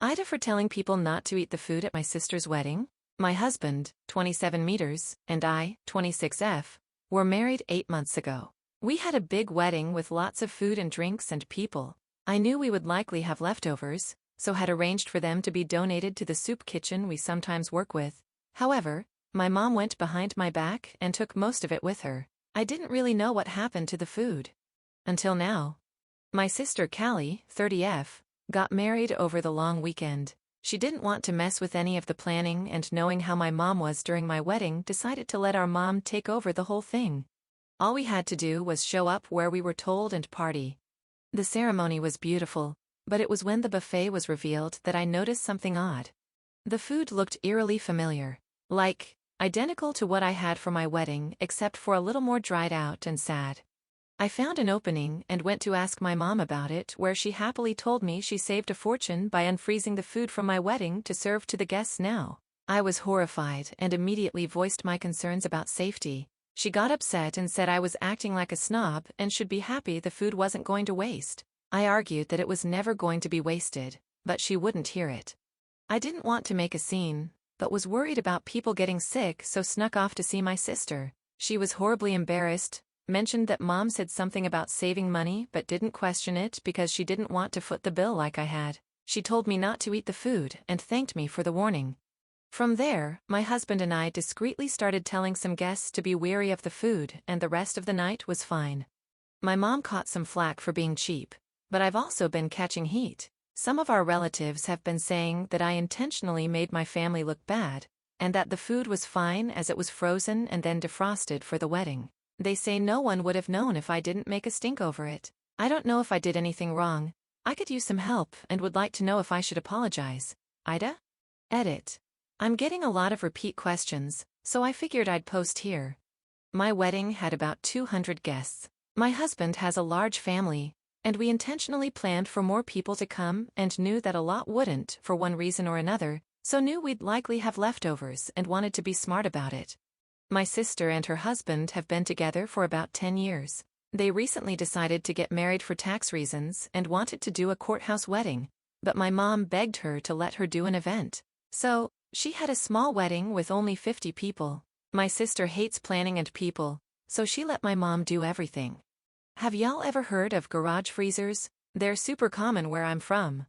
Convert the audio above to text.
AITA for telling people not to eat the food at my sister's wedding. My husband, 27 meters, and I, 26F, were married 8 months ago. We had a big wedding with lots of food and drinks and people. I knew we would likely have leftovers, so had arranged for them to be donated to the soup kitchen we sometimes work with. However, my mom went behind my back and took most of it with her. I didn't really know what happened to the food. Until now. My sister Callie, 30F, got married over the long weekend. She didn't want to mess with any of the planning, and knowing how my mom was during my wedding, decided to let our mom take over the whole thing. All we had to do was show up where we were told and party. The ceremony was beautiful, but it was when the buffet was revealed that I noticed something odd. The food looked eerily familiar. Like, identical to what I had for my wedding, except for a little more dried out and sad. I found an opening and went to ask my mom about it, where she happily told me she saved a fortune by unfreezing the food from my wedding to serve to the guests now. I was horrified and immediately voiced my concerns about safety. She got upset and said I was acting like a snob and should be happy the food wasn't going to waste. I argued that it was never going to be wasted, but she wouldn't hear it. I didn't want to make a scene, but was worried about people getting sick, so snuck off to see my sister. She was horribly embarrassed, mentioned that mom said something about saving money but didn't question it because she didn't want to foot the bill like I had. She told me not to eat the food and thanked me for the warning. From there, my husband and I discreetly started telling some guests to be wary of the food, and the rest of the night was fine. My mom caught some flack for being cheap, but I've also been catching heat. Some of our relatives have been saying that I intentionally made my family look bad, and that the food was fine as it was frozen and then defrosted for the wedding. They say no one would have known if I didn't make a stink over it. I don't know if I did anything wrong. I could use some help and would like to know if I should apologize. AITA? Edit. I'm getting a lot of repeat questions, so I figured I'd post here. My wedding had about 200 guests. My husband has a large family, and we intentionally planned for more people to come and knew that a lot wouldn't for one reason or another, so knew we'd likely have leftovers and wanted to be smart about it. My sister and her husband have been together for about 10 years. They recently decided to get married for tax reasons and wanted to do a courthouse wedding, but my mom begged her to let her do an event. So, she had a small wedding with only 50 people. My sister hates planning and people, so she let my mom do everything. Have y'all ever heard of garage freezers? They're super common where I'm from.